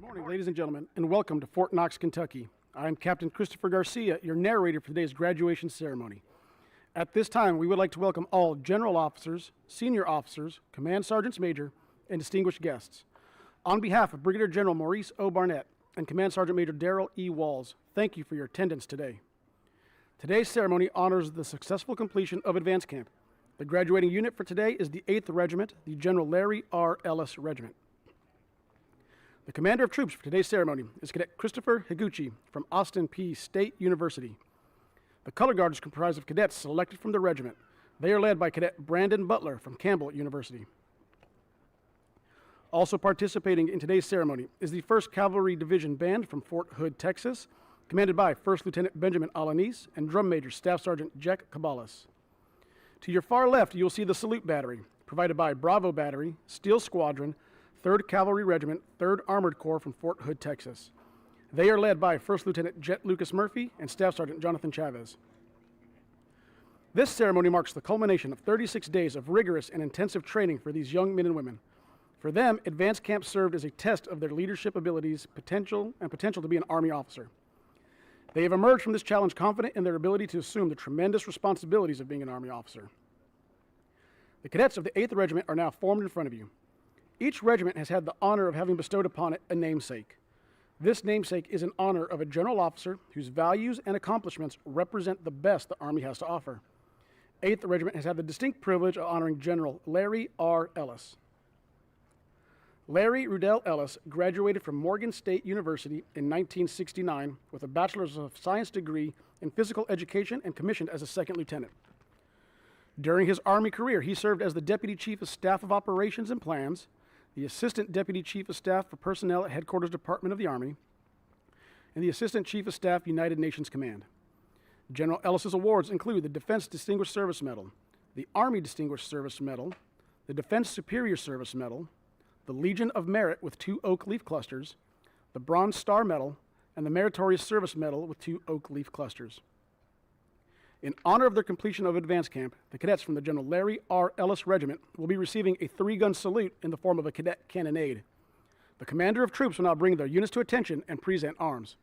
morning, ladies and gentlemen, and welcome to Fort Knox, Kentucky. I am Captain Christopher Garcia, your narrator for today's graduation ceremony. At this time, we would like to welcome all general officers, senior officers, command sergeants major, and distinguished guests. On behalf of Brigadier General Maurice O. Barnett and Command Sergeant Major Darrell E. Walls, thank you for your attendance today. Today's ceremony honors the successful completion of advance camp. The graduating unit for today is the 8th Regiment, the General Larry R. Ellis Regiment. The commander of troops for today's ceremony is Cadet Christopher Higuchi from Austin Peay State University. The color guard is comprised of cadets selected from the regiment. They are led by Cadet Brandon Butler from Campbell University. Also participating in today's ceremony is the 1st Cavalry Division Band from Fort Hood, Texas, commanded by 1st Lieutenant Benjamin Alanis and Drum Major Staff Sergeant Jack Cabalas. To your far left, you will see the salute battery, provided by Bravo Battery, Steel Squadron, 3rd Cavalry Regiment, 3rd Armored Corps from Fort Hood, Texas. They are led by 1st Lieutenant Jet Lucas Murphy and Staff Sergeant Jonathan Chavez. This ceremony marks the culmination of 36 days of rigorous and intensive training for these young men and women. For them, advanced camp served as a test of their leadership abilities, potential to be an Army officer. They have emerged from this challenge confident in their ability to assume the tremendous responsibilities of being an Army officer. The cadets of the 8th Regiment are now formed in front of you. Each regiment has had the honor of having bestowed upon it a namesake. This namesake is in honor of a general officer whose values and accomplishments represent the best the Army has to offer. 8th Regiment has had the distinct privilege of honoring General Larry R. Ellis. Larry Rudell Ellis graduated from Morgan State University in 1969 with a Bachelor's of Science degree in Physical Education and commissioned as a 2nd lieutenant. During his Army career, he served as the Deputy Chief of Staff of Operations and Plans, the Assistant Deputy Chief of Staff for Personnel at Headquarters Department of the Army, and the Assistant Chief of Staff, United Nations Command. General Ellis's awards include the Defense Distinguished Service Medal, the Army Distinguished Service Medal, the Defense Superior Service Medal, the Legion of Merit with 2 oak leaf clusters, the Bronze Star Medal, and the Meritorious Service Medal with 2 oak leaf clusters. In honor of their completion of advance camp, the cadets from the General Larry R. Ellis Regiment will be receiving a 3-gun salute in the form of a cadet cannonade. The commander of troops will now bring their units to attention and present arms.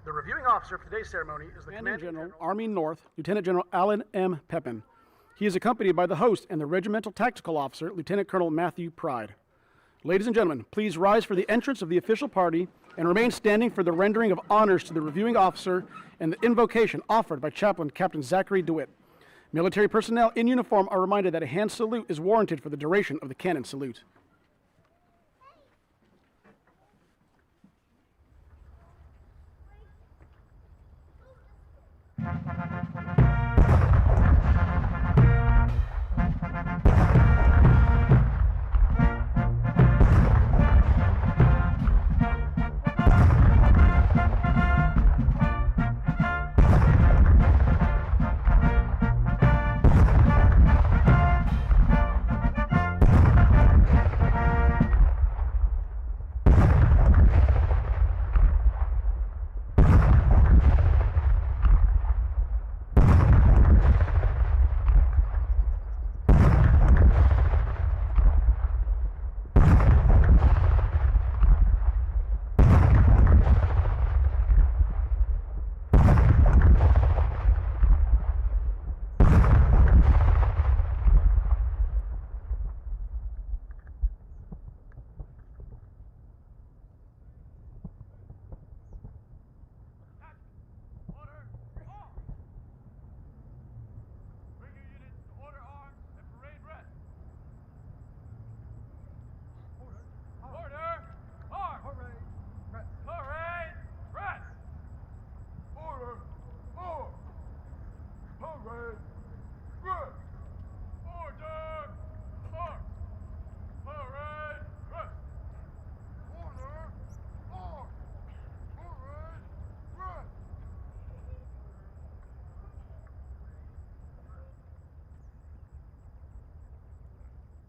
The reviewing officer for today's ceremony is the Commanding General, Army North, Lieutenant General Alan M. Pepin. He is accompanied by the host and the Regimental Tactical Officer, Lieutenant Colonel Matthew Pride. Ladies and gentlemen, please rise for the entrance of the official party and remain standing for the rendering of honors to the reviewing officer and the invocation offered by Chaplain Captain Zachary DeWitt. Military personnel in uniform are reminded that a hand salute is warranted for the duration of the cannon salute.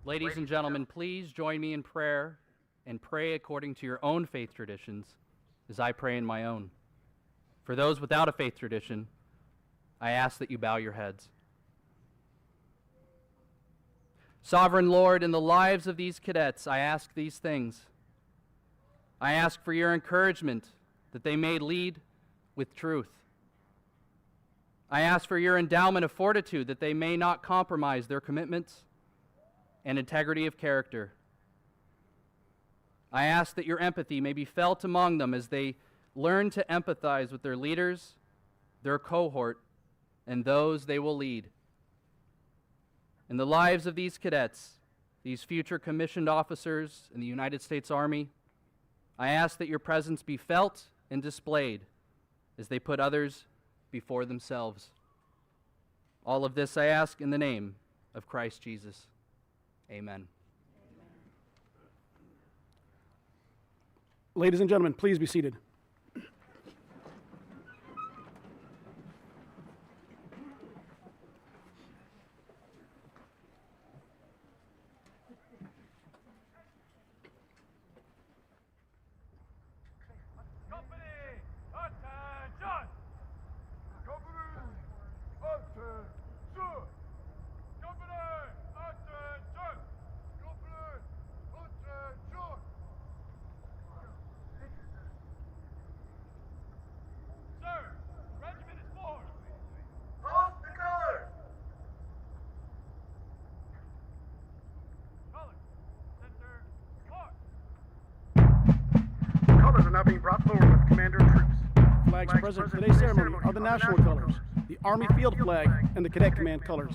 Ladies and gentlemen, please join me in prayer and pray according to your own faith traditions as I pray in my own. For those without a faith tradition, I ask that you bow your heads. Sovereign Lord, in the lives of these cadets, I ask these things. I ask for your encouragement that they may lead with truth. I ask for your endowment of fortitude that they may not compromise their commitments and integrity of character. I ask that your empathy may be felt among them as they learn to empathize with their leaders, their cohort, and those they will lead. In the lives of these cadets, these future commissioned officers in the United States Army, I ask that your presence be felt and displayed as they put others before themselves. All of this I ask in the name of Christ Jesus. Amen. Ladies and gentlemen, please be seated. Colors are now being brought forward with commander and troops. Flags present for today's ceremony are the national colors, the Army Field Flag, and the Cadet Command colors.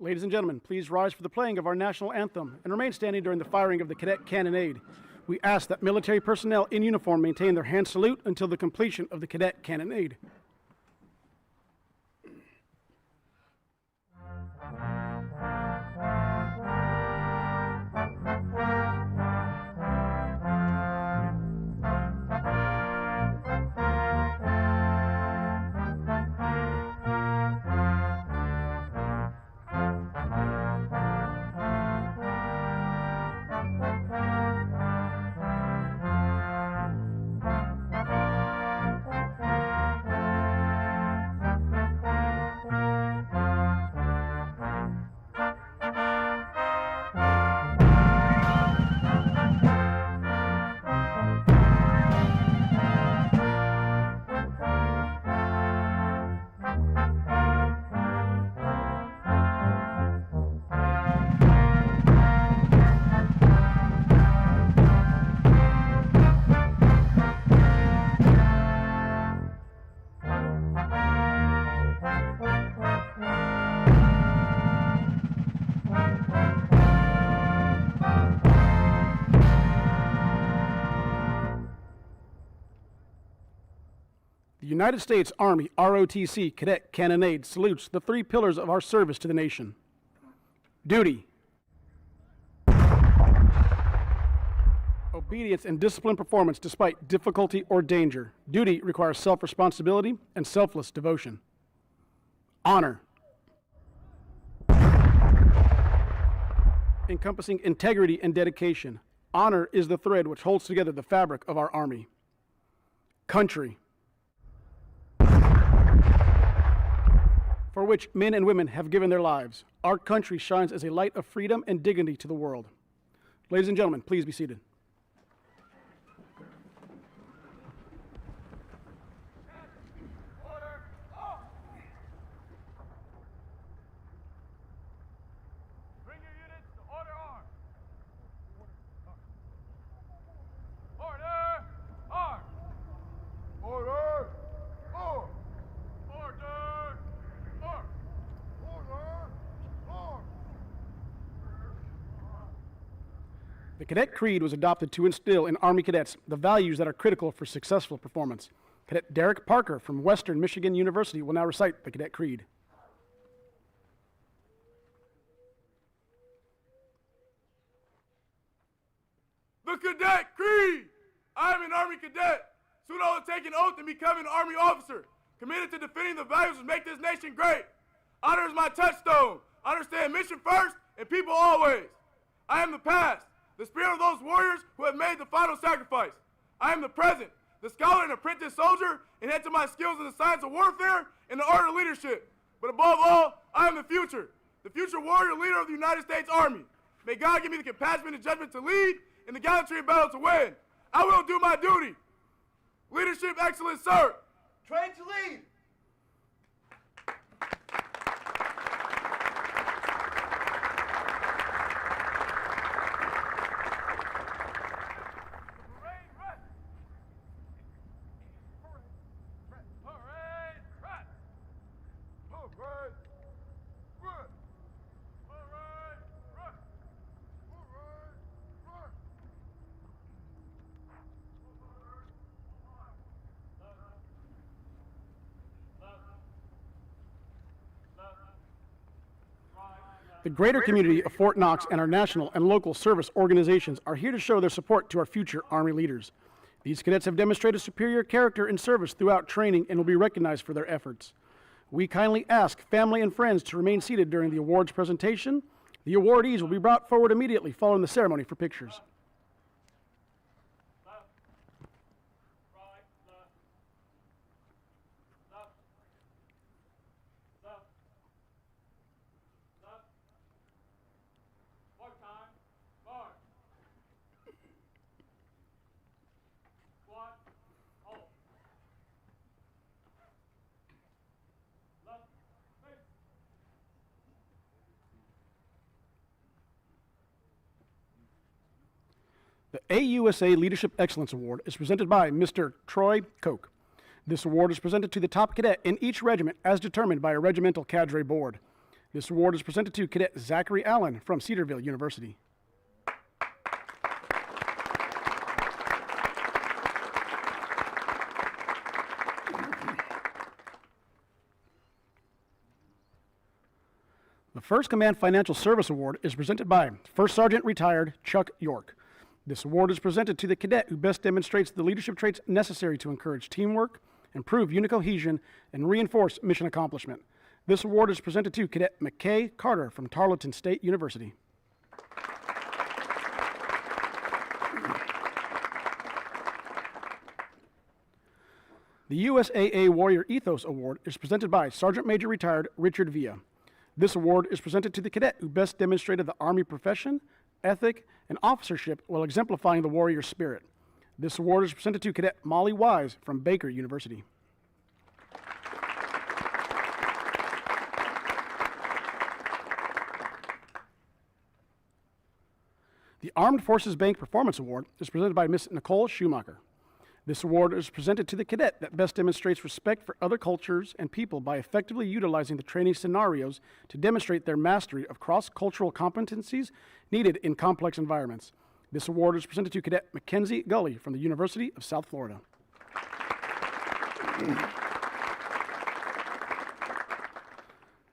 Ladies and gentlemen, please rise for the playing of our national anthem and remain standing during the firing of the cadet cannonade. We ask that military personnel in uniform maintain their hand salute until the completion of the cadet cannonade. The United States Army ROTC Cadet Cannonade salutes the three pillars of our service to the nation. Duty, obedience and disciplined performance despite difficulty or danger. Duty requires self-responsibility and selfless devotion. Honor, encompassing integrity and dedication. Honor is the thread which holds together the fabric of our Army. Country, for which men and women have given their lives, our country shines as a light of freedom and dignity to the world. Ladies and gentlemen, please be seated. Bring your units to order arms. Order arms. Order arms. Order arms. Order arms. The Cadet Creed was adopted to instill in Army cadets the values that are critical for successful performance. Cadet Derek Parker from Western Michigan University will now recite the Cadet Creed. The Cadet Creed! I am an Army cadet. Soon I will take an oath and become an Army officer, committed to defending the values that make this nation great. Honor is my touchstone. I understand mission first and people always. I am the past, the spirit of those warriors who have made the final sacrifice. I am the present, the scholar and apprentice soldier, and head to my skills in the science of warfare and the art of leadership. But above all, I am the future warrior leader of the United States Army. May God give me the compassion and judgment to lead and the gallantry of battle to win. I will do my duty. Leadership excellence, sir. Train to lead. The greater community of Fort Knox and our national and local service organizations are here to show their support to our future Army leaders. These cadets have demonstrated superior character and service throughout training and will be recognized for their efforts. We kindly ask family and friends to remain seated during the awards presentation. The awardees will be brought forward immediately following the ceremony for pictures. The AUSA Leadership Excellence Award is presented by Mr. Troy Koch. This award is presented to the top cadet in each regiment as determined by a regimental cadre board. This award is presented to Cadet Zachary Allen from Cedarville University. The First Command Financial Service Award is presented by First Sergeant Retired Chuck York. This award is presented to the cadet who best demonstrates the leadership traits necessary to encourage teamwork, improve unit cohesion, and reinforce mission accomplishment. This award is presented to Cadet McKay Carter from Tarleton State University. The USAA Warrior Ethos Award is presented by Sergeant Major Retired Richard Villa. This award is presented to the cadet who best demonstrated the Army profession, ethic, and officership while exemplifying the warrior spirit. This award is presented to Cadet Molly Wise from Baker University. The Armed Forces Bank Performance Award is presented by Miss Nicole Schumacher. This award is presented to the cadet that best demonstrates respect for other cultures and people by effectively utilizing the training scenarios to demonstrate their mastery of cross-cultural competencies needed in complex environments. This award is presented to Cadet Mackenzie Gully from the University of South Florida.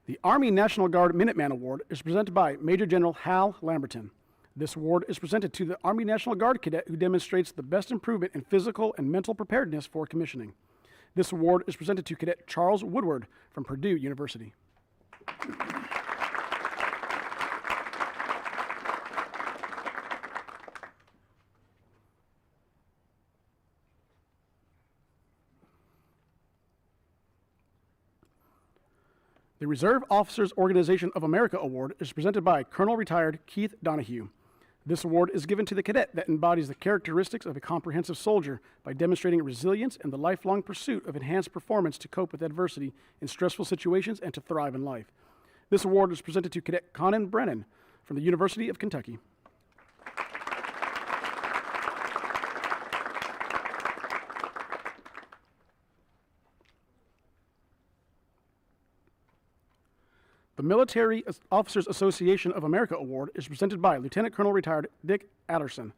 The Army National Guard Minuteman Award is presented by Major General Hal Lamberton. This award is presented to the Army National Guard cadet who demonstrates the best improvement in physical and mental preparedness for commissioning. This award is presented to Cadet Charles Woodward from Purdue University. The Reserve Officers Organization of America Award is presented by Colonel Retired Keith Donahue. This award is given to the cadet that embodies the characteristics of a comprehensive soldier by demonstrating resilience and the lifelong pursuit of enhanced performance to cope with adversity in stressful situations and to thrive in life. This award is presented to Cadet Conan Brennan from the University of Kentucky. The Military Officers Association of America Award is presented by Lieutenant Colonel Retired Dick Adderson.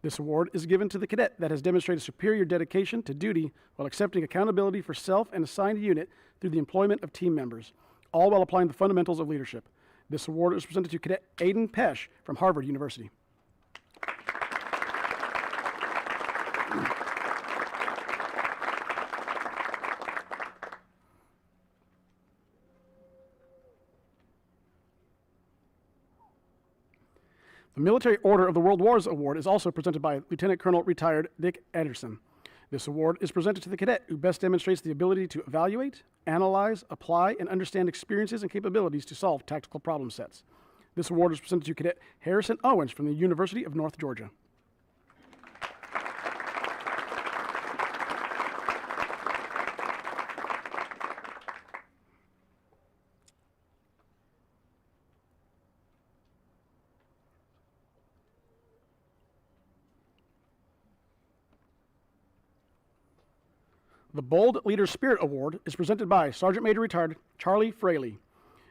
This award is given to the cadet that has demonstrated superior dedication to duty while accepting accountability for self and assigned unit through the employment of team members, all while applying the fundamentals of leadership. This award is presented to Cadet Aidan Pesh from Harvard University. The Military Order of the World Wars Award is also presented by Lieutenant Colonel Retired Dick Anderson. This award is presented to the cadet who best demonstrates the ability to evaluate, analyze, apply, and understand experiences and capabilities to solve tactical problem sets. This award is presented to Cadet Harrison Owens from the University of North Georgia. The Bold Leader Spirit Award is presented by Sergeant Major Retired Charlie Fraley.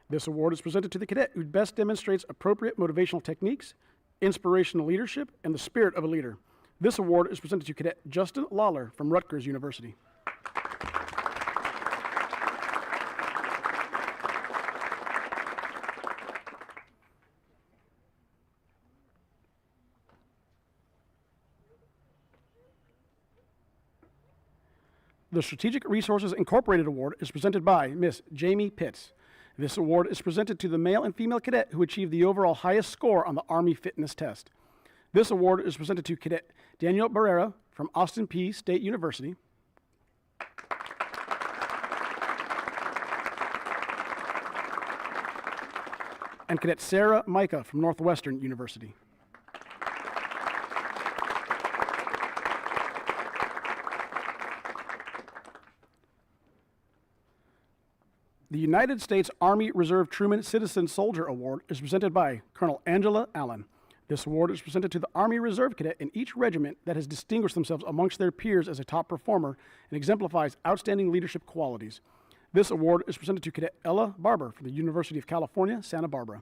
This award is presented to the cadet who best demonstrates appropriate motivational techniques, inspirational leadership, and the spirit of a leader. This award is presented to Cadet Justin Lawler from Rutgers University. The Strategic Resources Incorporated Award is presented by Miss Jamie Pitts. This award is presented to the male and female cadet who achieved the overall highest score on the Army Fitness Test. This award is presented to Cadet Daniel Barrera from Austin Peay State University. And Cadet Sarah Micah from Northwestern University. The United States Army Reserve Truman Citizen Soldier Award is presented by Colonel Angela Allen. This award is presented to the Army Reserve cadet in each regiment that has distinguished themselves amongst their peers as a top performer and exemplifies outstanding leadership qualities. This award is presented to Cadet Ella Barber from the University of California, Santa Barbara.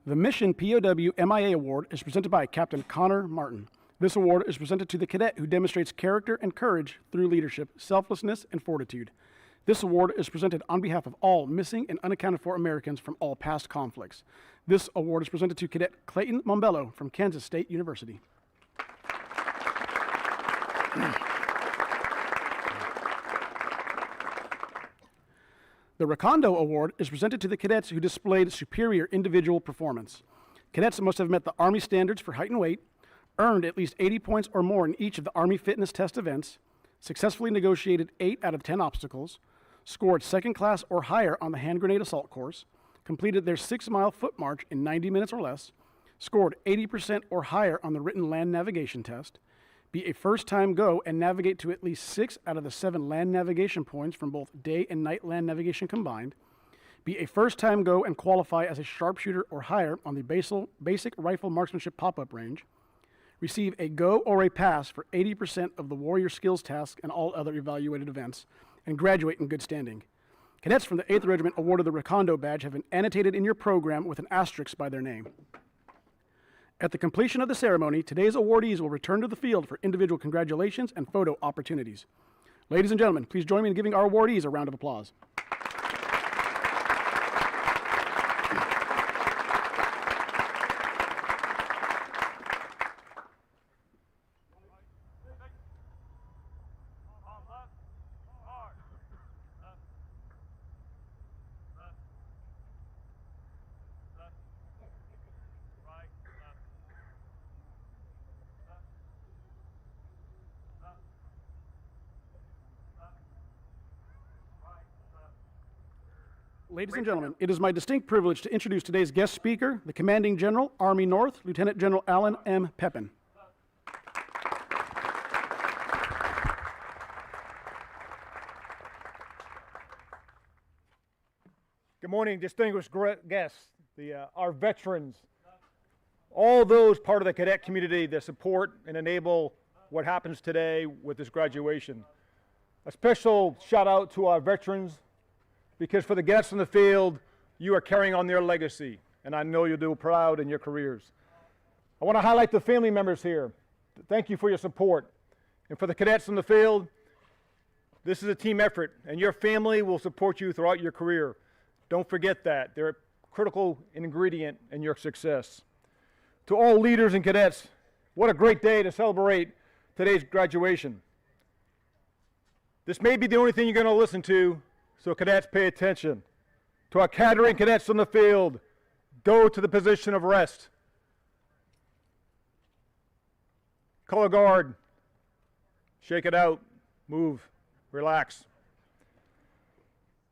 The Mission POW MIA Award is presented by Captain Connor Martin. This award is presented to the cadet who demonstrates character and courage through leadership, selflessness, and fortitude. This award is presented on behalf of all missing and unaccounted for Americans from all past conflicts. This award is presented to Cadet Clayton Mombello from Kansas State University. The Recondo Award is presented to the cadets who displayed superior individual performance. Cadets must have met the Army standards for height and weight, earned at least 80 points or more in each of the Army Fitness Test events, successfully negotiated 8 out of 10 obstacles, scored second class or higher on the hand grenade assault course, completed their 6-mile foot march in 90 minutes or less, scored 80% or higher on the written land navigation test, be a first-time go and navigate to at least 6 out of the 7 land navigation points from both day and night land navigation combined, be a first-time go and qualify as a sharpshooter or higher on the basic rifle marksmanship pop-up range, receive a go or a pass for 80% of the warrior skills tasks and all other evaluated events, and graduate in good standing. Cadets from the 8th Regiment awarded the Recondo Badge have been annotated in your program with an asterisk by their name. At the completion of the ceremony, today's awardees will return to the field for individual congratulations and photo opportunities. Ladies and gentlemen, please join me in giving our awardees a round of applause. Ladies and gentlemen, it is my distinct privilege to introduce today's guest speaker, the Commanding General, Army North, Lieutenant General Alan M. Pepin. Good morning, distinguished guests, our veterans, all those part of the cadet community that support and enable what happens today with this graduation. A special shout out to our veterans, because for the cadets in the field, you are carrying on their legacy, and I know you'll do proud in your careers. I want to highlight the family members here. Thank you for your support. And for the cadets in the field, this is a team effort, and your family will support you throughout your career. Don't forget that. They're a critical ingredient in your success. To all leaders and cadets, what a great day to celebrate today's graduation. This may be the only thing you're going to listen to, so cadets, pay attention. To our cadre and cadets on the field, go to the position of rest. Color guard, shake it out, move, relax.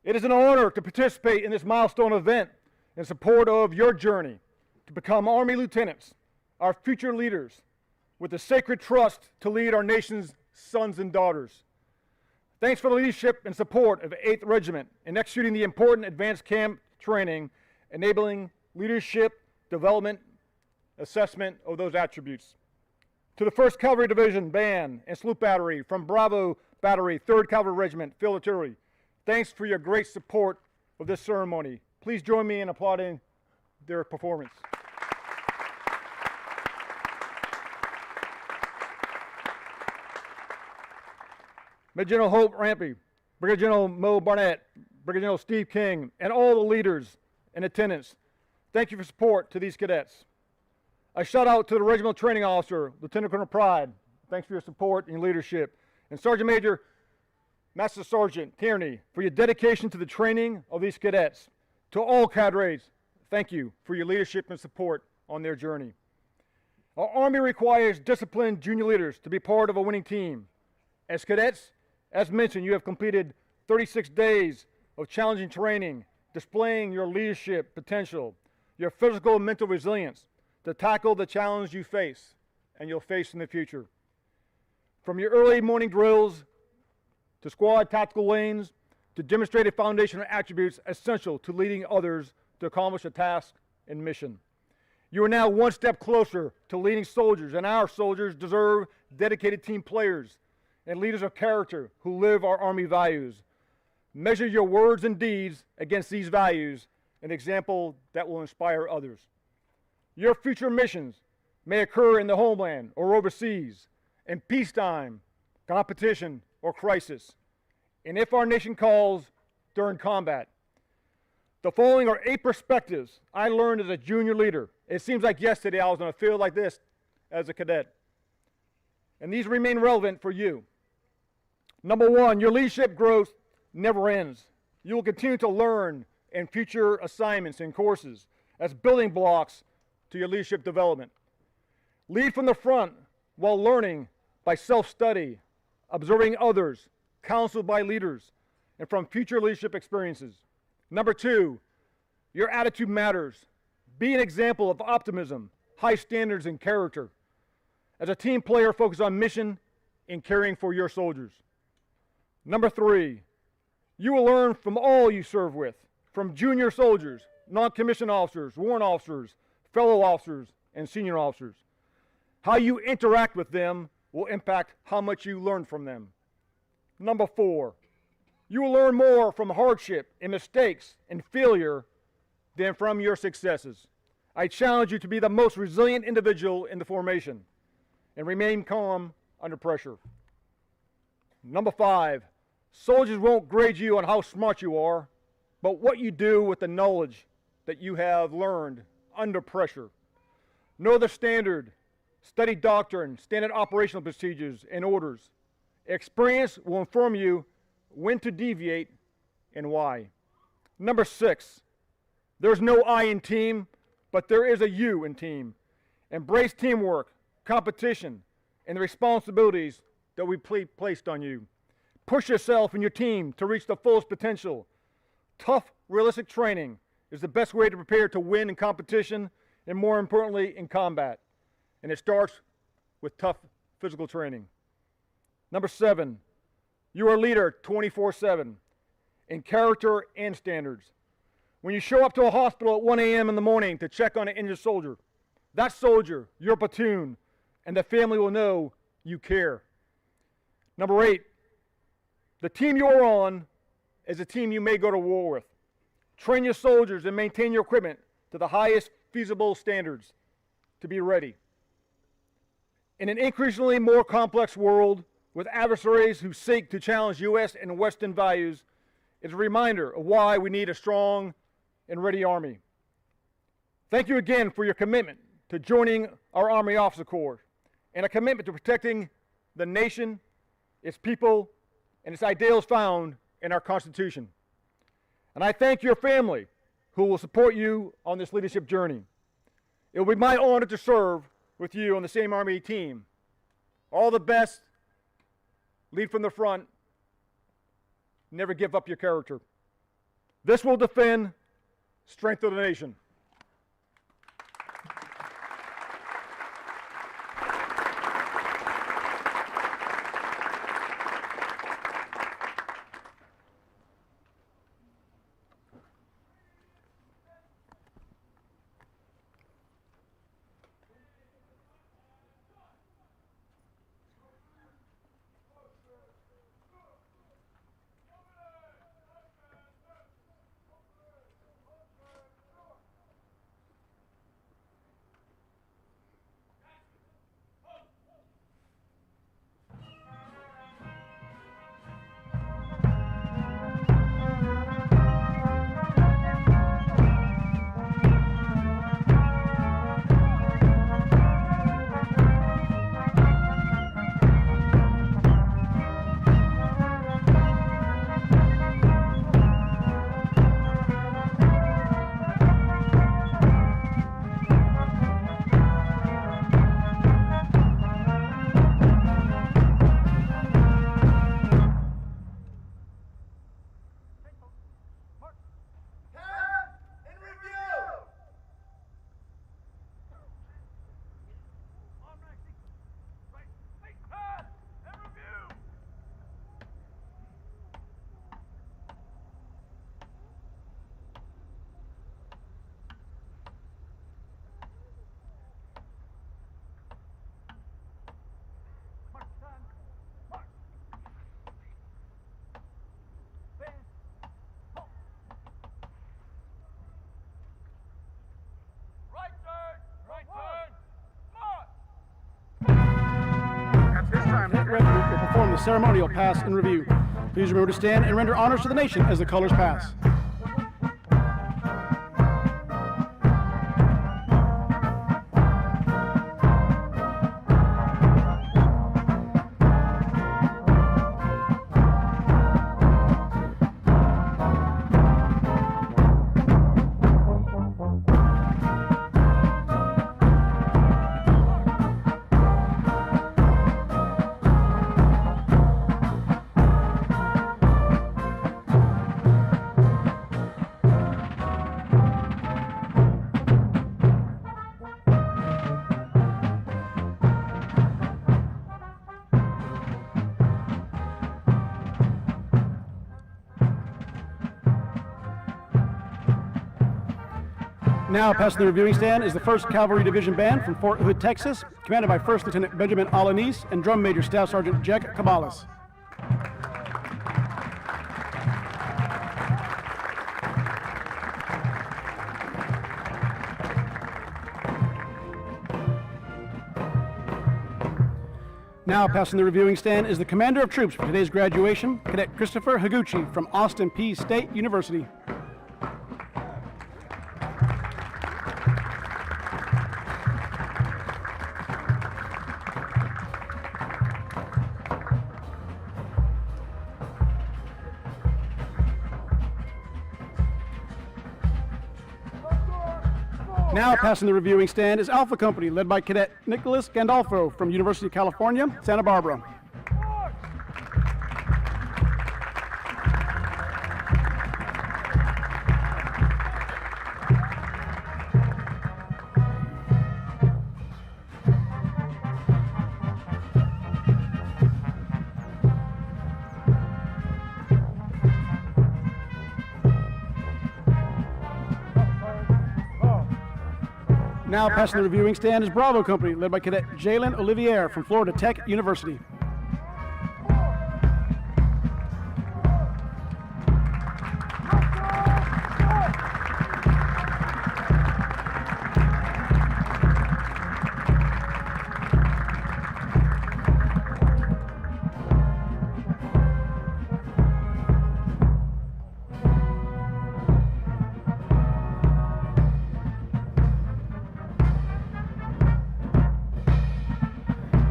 It is an honor to participate in this milestone event in support of your journey to become Army lieutenants, our future leaders, with the sacred trust to lead our nation's sons and daughters. Thanks for the leadership and support of 8th Regiment in executing the important advanced camp training, enabling leadership, development, assessment of those attributes. To the 1st Cavalry Division Band and Sloop Battery from Bravo Battery, 3rd Cavalry Regiment, Field Artillery, thanks for your great support of this ceremony. Please join me in applauding their performance. Major General Hope Rampy, Brigadier General Mo Barnett, Brigadier General Steve King, and all the leaders in attendance, thank you for support to these cadets. A shout out to the Regimental Training Officer, Lieutenant Colonel Pride, thanks for your support and leadership, and Sergeant Major Master Sergeant Tierney for your dedication to the training of these cadets. To all cadres, thank you for your leadership and support on their journey. Our Army requires disciplined junior leaders to be part of a winning team. As cadets, as mentioned, you have completed 36 days of challenging training, displaying your leadership potential, your physical and mental resilience to tackle the challenge you face and you'll face in the future. From your early morning drills to squad tactical lanes to demonstrate a foundation of attributes essential to leading others to accomplish a task and mission. You are now one step closer to leading soldiers, and our soldiers deserve dedicated team players and leaders of character who live our Army values. Measure your words and deeds against these values, an example that will inspire others. Your future missions may occur in the homeland or overseas, in peacetime, competition, or crisis, and if our nation calls, during combat. The following are 8 perspectives I learned as a junior leader. It seems like yesterday I was on a field like this as a cadet. And these remain relevant for you. Number 1, your leadership growth never ends. You will continue to learn in future assignments and courses as building blocks to your leadership development. Lead from the front while learning by self-study, observing others, counseled by leaders, and from future leadership experiences. Number 2, your attitude matters. Be an example of optimism, high standards, and character. As a team player, focus on mission and caring for your soldiers. Number 3, you will learn from all you serve with, from junior soldiers, non-commissioned officers, warrant officers, fellow officers, and senior officers. How you interact with them will impact how much you learn from them. Number 4, you will learn more from hardship and mistakes and failure than from your successes. I challenge you to be the most resilient individual in the formation and remain calm under pressure. Number 5, soldiers won't grade you on how smart you are, but what you do with the knowledge that you have learned under pressure. Know the standard, study doctrine, standard operational procedures and orders. Experience will inform you when to deviate and why. Number 6, there's no I in team, but there is a you in team. Embrace teamwork, competition, and the responsibilities that we placed on you. Push yourself and your team to reach the fullest potential. Tough, realistic training is the best way to prepare to win in competition and, more importantly, in combat. And it starts with tough physical training. Number 7, you are a leader 24/7 in character and standards. When you show up to a hospital at 1 a.m. in the morning to check on an injured soldier, that soldier, your platoon, and the family will know you care. Number 8, the team you are on is a team you may go to war with. Train your soldiers and maintain your equipment to the highest feasible standards to be ready. In an increasingly more complex world with adversaries who seek to challenge U.S. and Western values, it's a reminder of why we need a strong and ready Army. Thank you again for your commitment to joining our Army Officer Corps and a commitment to protecting the nation, its people, and its ideals found in our Constitution. And I thank your family who will support you on this leadership journey. It will be my honor to serve with you on the same Army team. All the best. Lead from the front. Never give up your character. This will defend strength of the nation. Cadet Regiment will perform the ceremonial pass and review. Please remember to stand and render honors to the nation as the colors pass. Now passing the reviewing stand is the 1st Cavalry Division Band from Fort Hood, Texas, commanded by 1st Lieutenant Benjamin Alanis and Drum Major Staff Sergeant Jack Caballas. Now passing the reviewing stand is the Commander of Troops for today's graduation, Cadet Christopher Higuchi from Austin Peay State University. Now passing the reviewing stand is Alpha Company, led by Cadet Nicholas Gandolfo from University of California, Santa Barbara. Now passing the reviewing stand is Bravo Company, led by Cadet Jalen Olivier from Florida Tech University.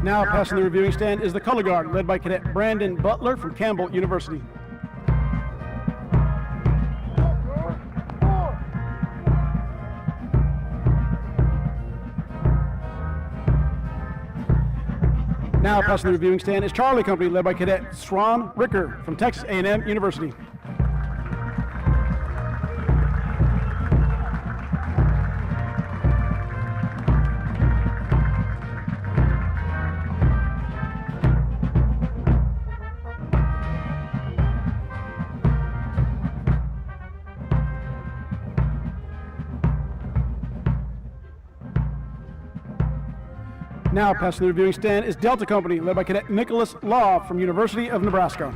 Now passing the reviewing stand is the Color Guard, led by Cadet Brandon Butler from Campbell University. Now passing the reviewing stand is Charlie Company, led by Cadet Swan Ricker from Texas A&M University. Now passing the reviewing stand is Delta Company, led by Cadet Nicholas Law from University of Nebraska.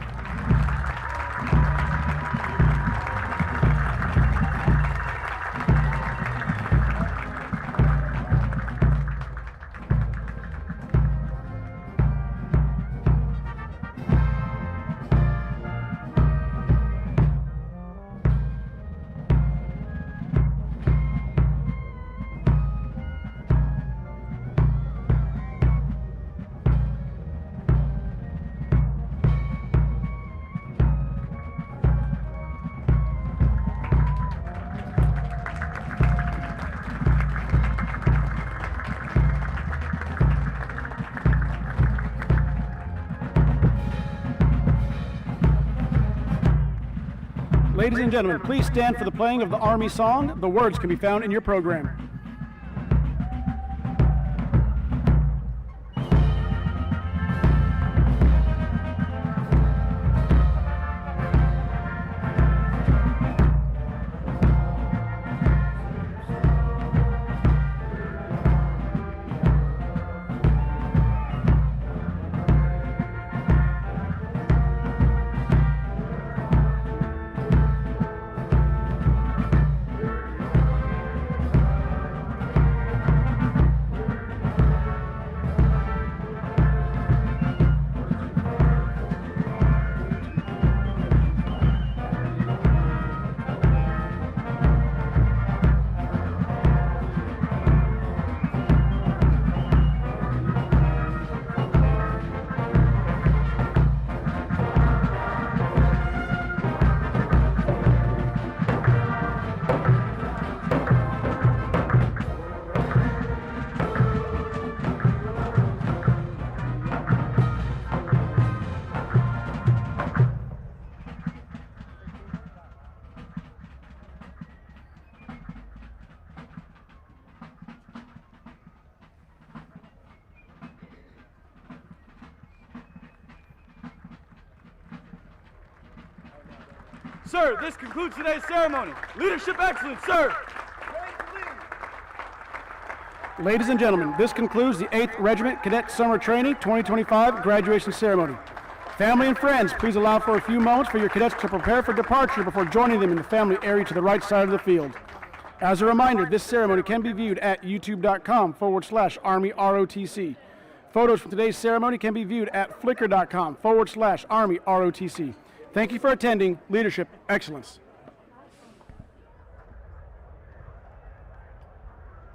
Ladies and gentlemen, please stand for the playing of the Army song. The words can be found in your program. Sir, this concludes today's ceremony. Leadership excellence, sir. Ladies and gentlemen, this concludes the 8th Regiment Cadet Summer Training 2025 graduation ceremony. Family and friends, please allow for a few moments for your cadets to prepare for departure before joining them in the family area to the right side of the field. As a reminder, this ceremony can be viewed at youtube.com/ArmyROTC. Photos from today's ceremony can be viewed at flickr.com/ArmyROTC. Thank you for attending. Leadership Excellence.